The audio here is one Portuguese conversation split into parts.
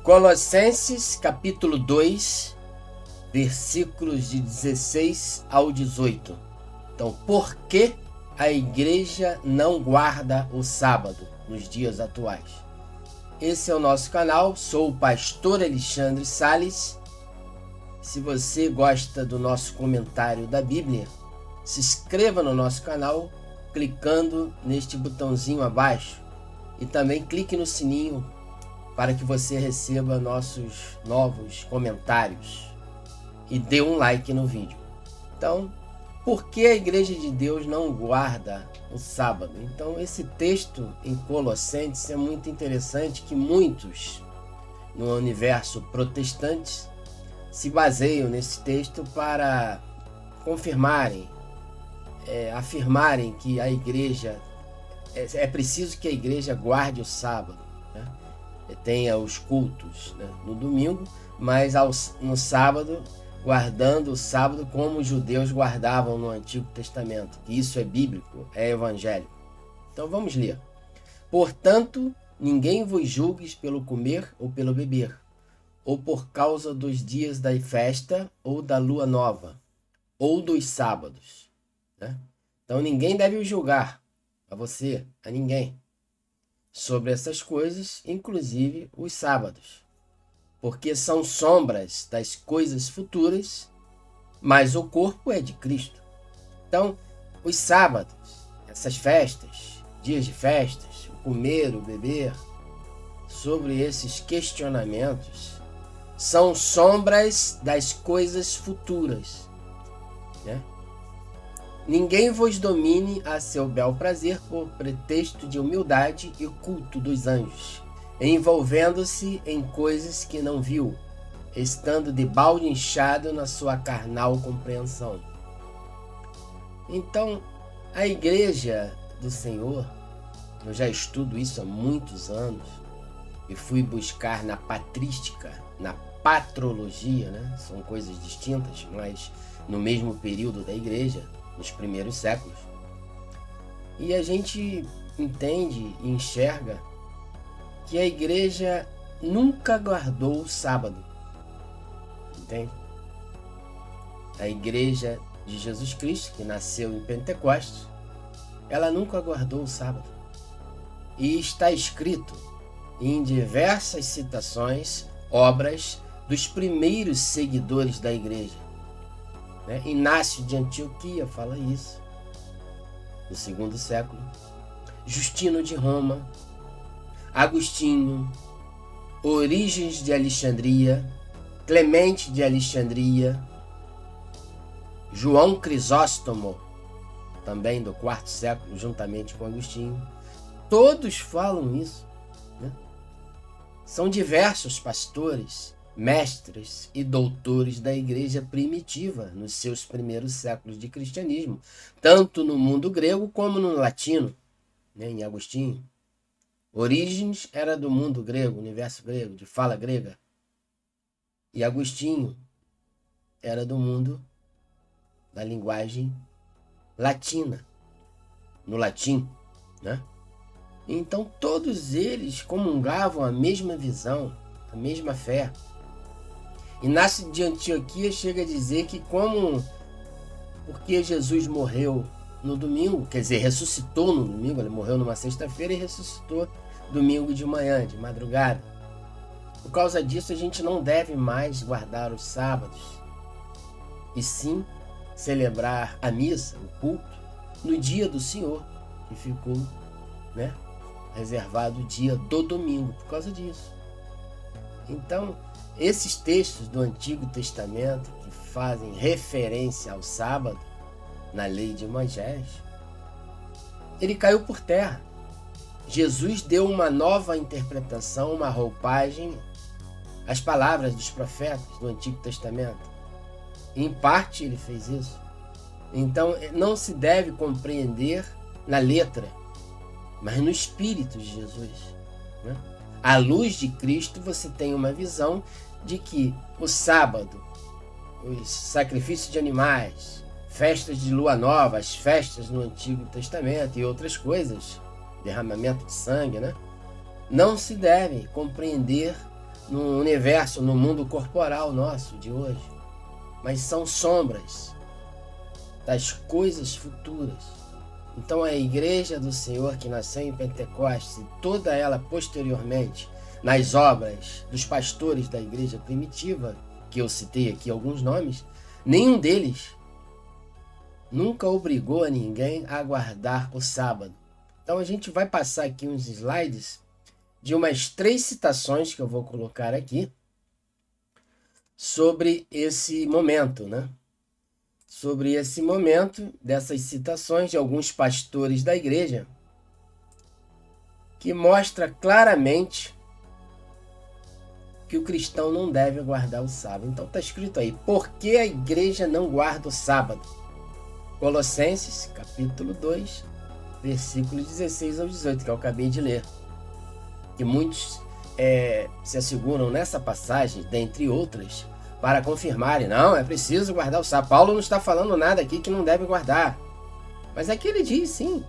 Colossenses capítulo 2, versículos de 16 ao 18. Então, por que a igreja não guarda o sábado nos dias atuais? Esse é o nosso canal, sou o pastor Alexandre Sales. Se você gosta do nosso comentário da Bíblia, se inscreva no nosso canal clicando neste botãozinho abaixo e também clique no sininho para que você receba nossos novos comentários e dê um like no vídeo. Então, por que a Igreja de Deus não guarda o sábado? Então, esse texto em Colossenses é muito interessante, que muitos no universo protestante se baseiam nesse texto para confirmarem, afirmarem que a igreja, é preciso que a igreja guarde o sábado, né? Tenha os cultos, né, no domingo, mas no sábado, guardando o sábado como os judeus guardavam no Antigo Testamento. Isso é bíblico, é evangélico. Então vamos ler. Portanto, ninguém vos julgue pelo comer ou pelo beber, ou por causa dos dias da festa, ou da lua nova, ou dos sábados, né? Então ninguém deve julgar, a você, a ninguém, sobre essas coisas, inclusive os sábados, porque são sombras das coisas futuras, mas o corpo é de Cristo. Então, os sábados, essas festas, dias de festas, o comer, o beber, sobre esses questionamentos, são sombras das coisas futuras, né? Ninguém vos domine a seu bel prazer por pretexto de humildade e culto dos anjos, envolvendo-se em coisas que não viu, estando de balde inchado na sua carnal compreensão. Então, a igreja do Senhor, eu já estudo isso há muitos anos, e fui buscar na patrística, na patrologia, né? São coisas distintas, mas no mesmo período da igreja, nos primeiros séculos. E a gente entende e enxerga que a igreja nunca guardou o sábado. Entende? A igreja de Jesus Cristo, que nasceu em Pentecostes, ela nunca guardou o sábado. E está escrito em diversas citações, obras dos primeiros seguidores da igreja, né? Inácio de Antioquia fala isso, no segundo século. Justino de Roma, Agostinho, Orígenes de Alexandria, Clemente de Alexandria, João Crisóstomo, também do quarto século, juntamente com Agostinho. Todos falam isso, né? São diversos pastores, mestres e doutores da igreja primitiva nos seus primeiros séculos de cristianismo, tanto no mundo grego como no latino, né, em Agostinho. Orígenes era do mundo grego, universo grego, de fala grega. E Agostinho era do mundo da linguagem latina, no latim, né? Então todos eles comungavam a mesma visão, a mesma fé. Inácio de Antioquia chega a dizer que porque Jesus morreu no domingo, quer dizer, ressuscitou no domingo, ele morreu numa sexta-feira e ressuscitou domingo de manhã, de madrugada. Por causa disso, a gente não deve mais guardar os sábados, e sim celebrar a missa, o culto, no dia do Senhor, que ficou, né, reservado o dia do domingo, por causa disso. Então, esses textos do Antigo Testamento que fazem referência ao sábado na lei de Moisés, ele caiu por terra. Jesus deu uma nova interpretação, uma roupagem às palavras dos profetas do Antigo Testamento. Em parte ele fez isso. Então não se deve compreender na letra, mas no espírito de Jesus, né? À luz de Cristo, você tem uma visão de que o sábado, os sacrifícios de animais, festas de lua nova, as festas no Antigo Testamento e outras coisas, derramamento de sangue, né? Não se deve compreender no universo, no mundo corporal nosso de hoje, mas são sombras das coisas futuras. Então a igreja do Senhor que nasceu em Pentecostes, e toda ela posteriormente, nas obras dos pastores da igreja primitiva, que eu citei aqui alguns nomes, nenhum deles nunca obrigou a ninguém a guardar o sábado. Então a gente vai passar aqui uns slides de umas 3 citações que eu vou colocar aqui sobre esse momento, né? Sobre esse momento, dessas citações de alguns pastores da igreja, que mostra claramente que o cristão não deve guardar o sábado. Então está escrito aí, por que a igreja não guarda o sábado? Colossenses, capítulo 2, versículos 16 ao 18, que eu acabei de ler. Que muitos se asseguram nessa passagem, dentre outras, para confirmarem, não, é preciso guardar o sábado. Paulo não está falando nada aqui que não deve guardar. Mas aqui ele diz, sim,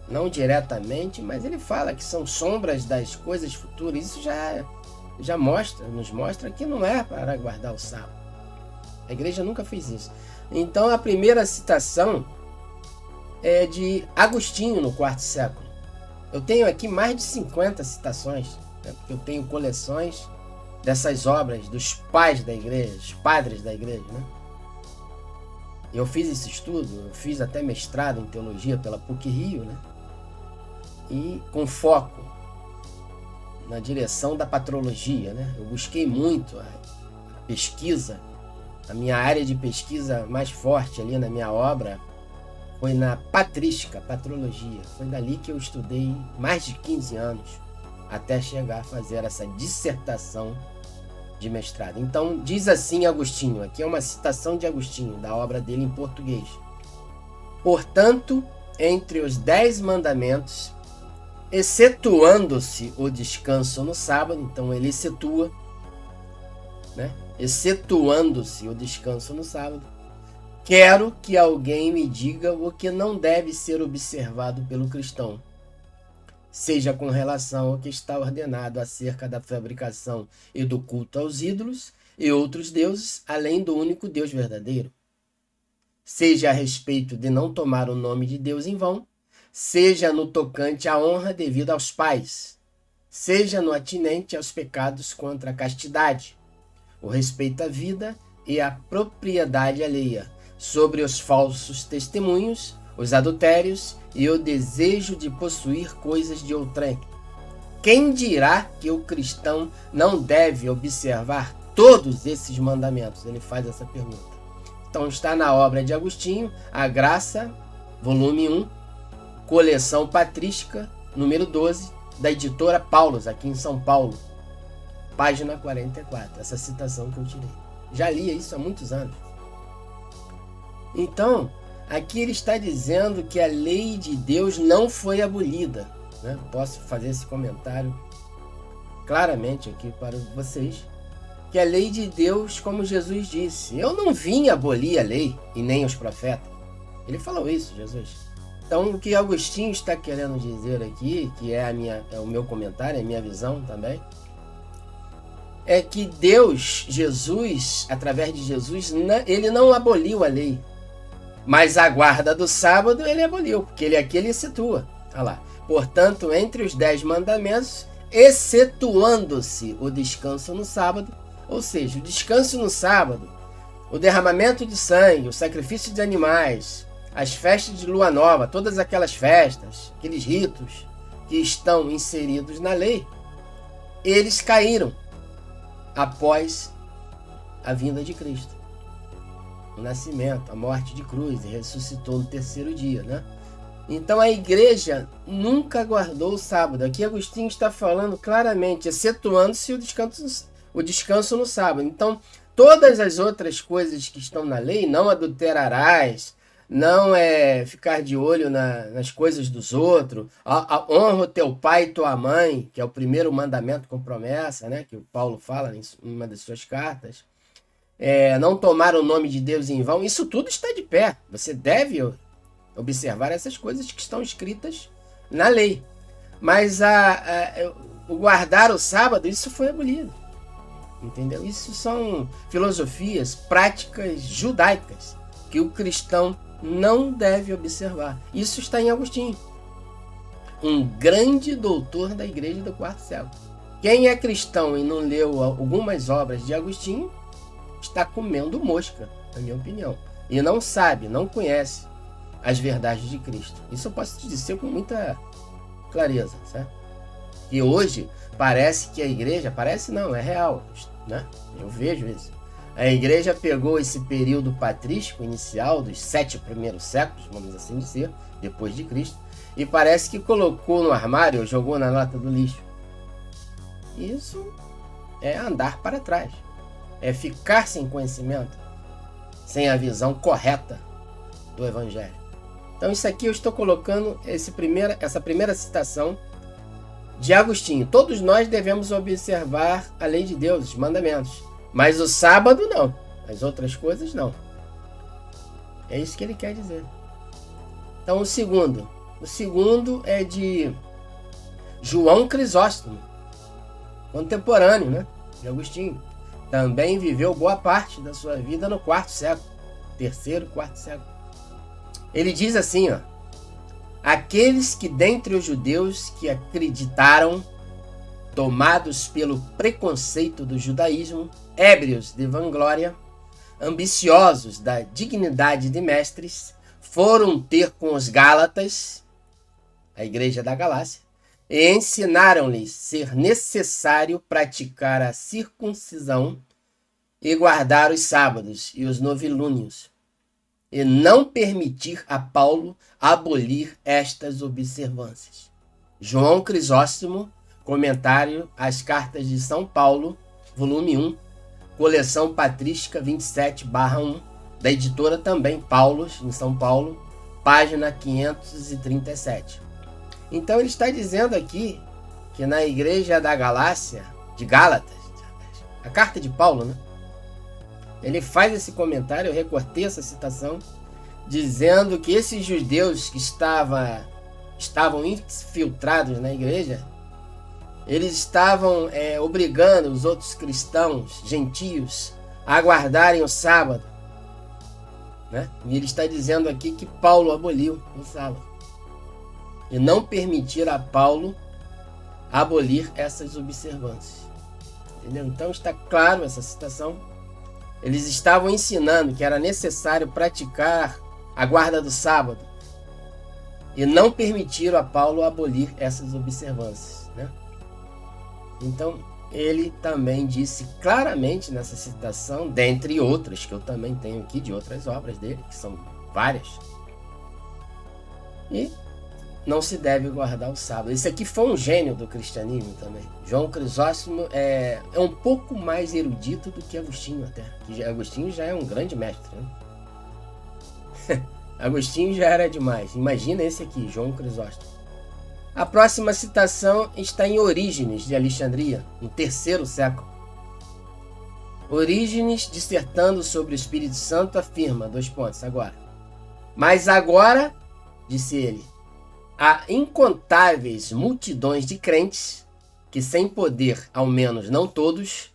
não diretamente, mas ele fala que são sombras das coisas futuras. Isso já nos mostra que não é para guardar o sábado. A igreja nunca fez isso. Então a primeira citação é de Agostinho, no IV século. Eu tenho aqui mais de 50 citações, né, porque eu tenho coleções dessas obras dos pais da igreja, os padres da igreja, né? Eu fiz esse estudo, eu fiz até mestrado em teologia pela PUC-Rio, né? E com foco na direção da patrologia, né? Eu busquei muito a pesquisa, a minha área de pesquisa mais forte ali na minha obra foi na patrística, patrologia. Foi dali que eu estudei mais de 15 anos até chegar a fazer essa dissertação de mestrado. Então diz assim Agostinho, aqui é uma citação de Agostinho, da obra dele em português. Portanto, entre os 10 mandamentos, excetuando-se o descanso no sábado, então ele excetua, né? Excetuando-se o descanso no sábado, quero que alguém me diga o que não deve ser observado pelo cristão, seja com relação ao que está ordenado acerca da fabricação e do culto aos ídolos e outros deuses, além do único Deus verdadeiro, seja a respeito de não tomar o nome de Deus em vão, seja no tocante à honra devida aos pais, seja no atinente aos pecados contra a castidade, o respeito à vida e à propriedade alheia, sobre os falsos testemunhos, os adultérios e o desejo de possuir coisas de outrem. Quem dirá que o cristão não deve observar todos esses mandamentos? Ele faz essa pergunta. Então está na obra de Agostinho, A Graça, volume 1, coleção patrística, número 12, da editora Paulus, aqui em São Paulo, página 44, essa citação que eu tirei. Já li isso há muitos anos. Então, aqui ele está dizendo que a lei de Deus não foi abolida, né? Posso fazer esse comentário claramente aqui para vocês, que a lei de Deus, como Jesus disse, eu não vim abolir a lei e nem os profetas. Ele falou isso, Jesus. Então, o que Agostinho está querendo dizer aqui, que é o meu comentário, é a minha visão também, é que Deus, Jesus, através de Jesus, ele não aboliu a lei, mas a guarda do sábado ele aboliu, porque ele situa. Olha lá. Portanto, entre os 10 mandamentos, excetuando-se o descanso no sábado, ou seja, o descanso no sábado, o derramamento de sangue, o sacrifício de animais, as festas de lua nova, todas aquelas festas, aqueles ritos que estão inseridos na lei, eles caíram após a vinda de Cristo. O nascimento, a morte de cruz, e ressuscitou no 3º dia, né? Então a igreja nunca guardou o sábado. Aqui Agostinho está falando claramente, excetuando-se o descanso no sábado. Então, todas as outras coisas que estão na lei, não adulterarás, não ficar de olho nas coisas dos outros, honra o teu pai e tua mãe, que é o primeiro mandamento com promessa, né? Que o Paulo fala em uma das suas cartas. Não tomar o nome de Deus em vão, isso tudo está de pé. Você deve observar essas coisas que estão escritas na lei. Mas o guardar o sábado, isso foi abolido. Entendeu? Isso são filosofias, práticas judaicas que o cristão não deve observar. Isso está em Agostinho, um grande doutor da igreja do quarto século. Quem é cristão e não leu algumas obras de Agostinho está comendo mosca, na minha opinião, e não sabe, não conhece as verdades de Cristo. Isso eu posso te dizer com muita clareza, certo? E hoje parece que a igreja, parece não, é real, né? Eu vejo isso. A igreja pegou esse período patrístico inicial dos 7 primeiros séculos, vamos assim dizer, depois de Cristo, e parece que colocou no armário ou jogou na lata do lixo. Isso é andar para trás, é ficar sem conhecimento, sem a visão correta do Evangelho. Então isso aqui eu estou colocando essa primeira citação de Agostinho. Todos nós devemos observar a lei de Deus, os mandamentos, mas o sábado não, as outras coisas não. É isso que ele quer dizer. Então o segundo é de João Crisóstomo, contemporâneo, né, de Agostinho. Também viveu boa parte da sua vida no quarto século, terceiro, quarto século. Ele diz assim, ó: aqueles que dentre os judeus que acreditaram, tomados pelo preconceito do judaísmo, ébrios de vanglória, ambiciosos da dignidade de mestres, foram ter com os Gálatas, a igreja da Galácia, e ensinaram-lhes ser necessário praticar a circuncisão e guardar os sábados e os novilúnios, e não permitir a Paulo abolir estas observâncias. João Crisóstomo, comentário às cartas de São Paulo, volume 1, coleção patrística 27/1, da editora também Paulos, em São Paulo, página 537. Então ele está dizendo aqui que na igreja da Galácia, de Gálatas, a carta de Paulo, né? Ele faz esse comentário, eu recortei essa citação, dizendo que esses judeus que estavam infiltrados na igreja, eles estavam obrigando os outros cristãos, gentios, a guardarem o sábado, né? E ele está dizendo aqui que Paulo aboliu o sábado e não permitir a Paulo abolir essas observâncias. Entendeu? Então está claro essa citação. Eles estavam ensinando que era necessário praticar a guarda do sábado e não permitiram a Paulo abolir essas observâncias, né? Então ele também disse claramente nessa citação, dentre outras que eu também tenho aqui de outras obras dele, que são várias, e não se deve guardar o sábado. Esse aqui foi um gênio do cristianismo também. João Crisóstomo é um pouco mais erudito do que Agostinho até. Que Agostinho já é um grande mestre, né? Agostinho já era demais. Imagina esse aqui, João Crisóstomo. A próxima citação está em Orígenes de Alexandria, no terceiro século. Orígenes, dissertando sobre o Espírito Santo, afirma, agora. Mas agora, disse ele, há incontáveis multidões de crentes que, sem poder, ao menos não todos,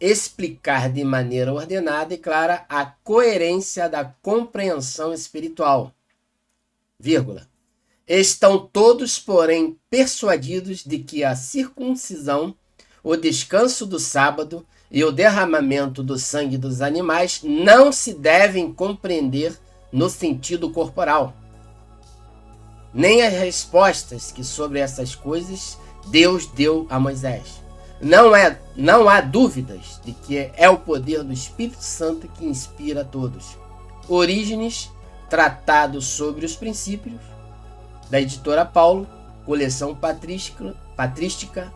explicar de maneira ordenada e clara a coerência da compreensão espiritual, estão todos, porém, persuadidos de que a circuncisão, o descanso do sábado e o derramamento do sangue dos animais não se devem compreender no sentido corporal, nem as respostas que sobre essas coisas Deus deu a Moisés. Não há dúvidas de que é o poder do Espírito Santo que inspira a todos. Orígenes, Tratado sobre os Princípios, da editora Paulo, coleção patrística,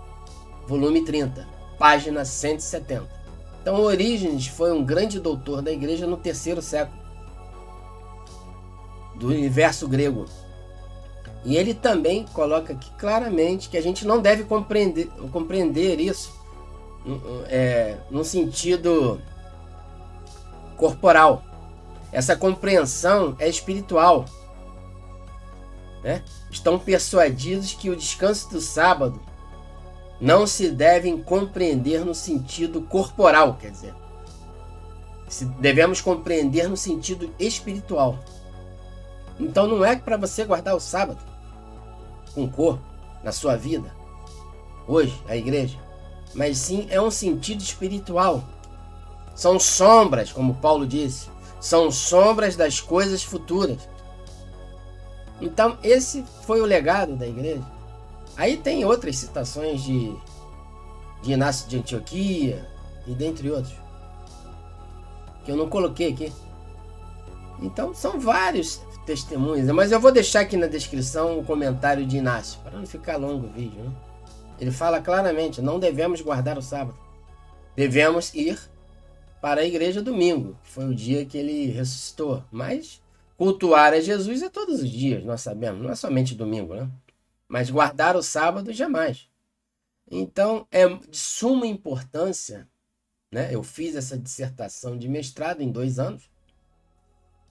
volume 30, página 170. Então Orígenes foi um grande doutor da igreja no terceiro século, do universo grego. E ele também coloca aqui claramente que a gente não deve compreender isso no sentido corporal. Essa compreensão é espiritual, né? Estão persuadidos que o descanso do sábado não se devem compreender no sentido corporal, quer dizer, devemos compreender no sentido espiritual. Então não é para você guardar o sábado com o corpo na sua vida, hoje, a igreja, mas sim é um sentido espiritual. São sombras, como Paulo disse, são sombras das coisas futuras. Então esse foi o legado da igreja. Aí tem outras citações de Inácio de Antioquia e dentre outros, que eu não coloquei aqui. Então são vários testemunhos, mas eu vou deixar aqui na descrição o comentário de Inácio, para não ficar longo o vídeo, né? Ele fala claramente, não devemos guardar o sábado. Devemos ir para a igreja domingo, que foi o dia que ele ressuscitou. Mas cultuar a Jesus é todos os dias, nós sabemos, não é somente domingo, né? Mas guardar o sábado jamais. Então é de suma importância, né? Eu fiz essa dissertação de mestrado em 2 anos,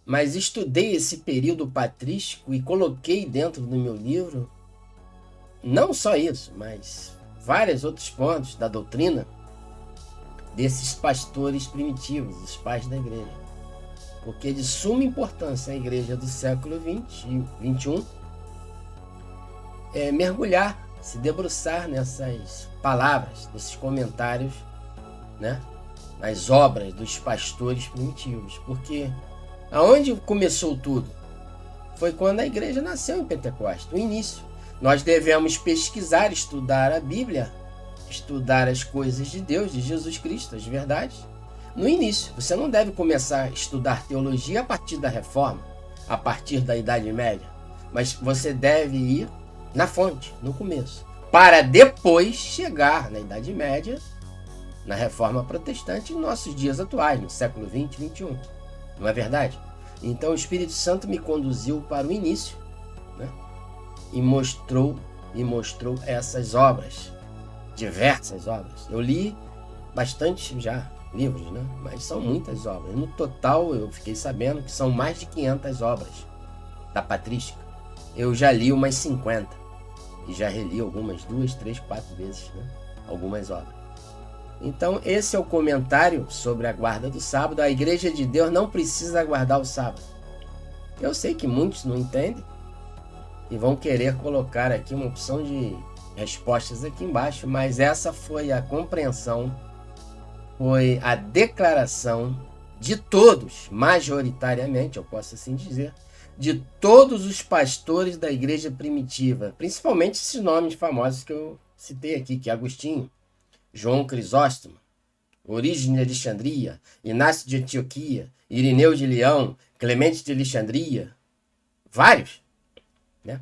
mas estudei esse período patrístico e coloquei dentro do meu livro não só isso, mas vários outros pontos da doutrina desses pastores primitivos, os pais da igreja. Porque é de suma importância a igreja do século 20 e 21 mergulhar, se debruçar nessas palavras, nesses comentários, né, nas obras dos pastores primitivos. Porque aonde começou tudo? Foi quando a igreja nasceu em Pentecostes, o início. Nós devemos pesquisar, estudar a Bíblia, estudar as coisas de Deus, de Jesus Cristo, as verdades, no início. Você não deve começar a estudar teologia a partir da Reforma, a partir da Idade Média, mas você deve ir na fonte, no começo, para depois chegar na Idade Média, na Reforma Protestante, em nossos dias atuais, no século 20 e 21. Não é verdade? Então o Espírito Santo me conduziu para o início, né? E mostrou essas obras, diversas obras. Eu li bastante já livros, né? Mas são muitas obras. No total, eu fiquei sabendo que são mais de 500 obras da patrística. Eu já li umas 50 e já reli algumas 2, 3, 4 vezes, né? Algumas obras. Então esse é o comentário sobre a guarda do sábado. A igreja de Deus não precisa guardar o sábado. Eu sei que muitos não entendem e vão querer colocar aqui uma opção de respostas aqui embaixo, mas essa foi a compreensão, foi a declaração de todos, majoritariamente, eu posso assim dizer, de todos os pastores da igreja primitiva, principalmente esses nomes famosos que eu citei aqui, que é Agostinho, João Crisóstomo, Orígenes de Alexandria, Inácio de Antioquia, Irineu de Leão, Clemente de Alexandria, vários, né?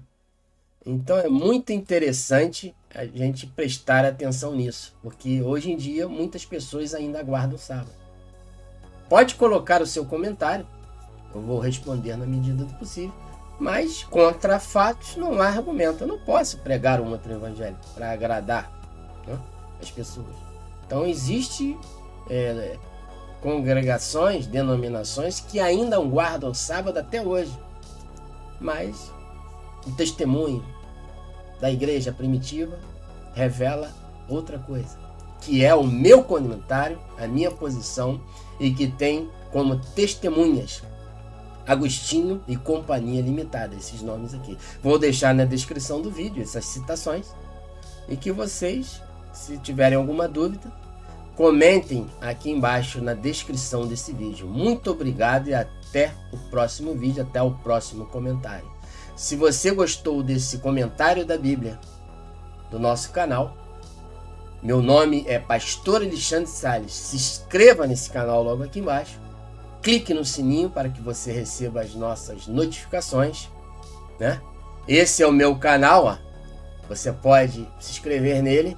Então é muito interessante a gente prestar atenção nisso, porque hoje em dia muitas pessoas ainda guardam o sábado. Pode colocar o seu comentário, eu vou responder na medida do possível, mas contra fatos não há argumento. Eu não posso pregar um outro evangelho para agradar, né, as pessoas. Então existe congregações, denominações que ainda guardam o sábado até hoje, mas o testemunho da igreja primitiva revela outra coisa, que é o meu comentário, a minha posição, e que tem como testemunhas Agostinho e Companhia Limitada, esses nomes aqui. Vou deixar na descrição do vídeo essas citações, e que vocês, se tiverem alguma dúvida, comentem aqui embaixo na descrição desse vídeo. Muito obrigado e até o próximo vídeo, até o próximo comentário. Se você gostou desse comentário da Bíblia do nosso canal, meu nome é Pastor Alexandre Salles. Se inscreva nesse canal logo aqui embaixo. Clique no sininho para que você receba as nossas notificações, né? Esse é o meu canal, ó. Você pode se inscrever nele.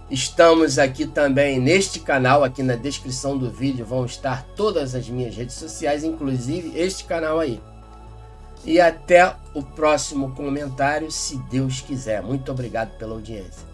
Estamos aqui também neste canal, aqui na descrição do vídeo vão estar todas as minhas redes sociais, inclusive este canal aí. E até o próximo comentário, se Deus quiser. Muito obrigado pela audiência.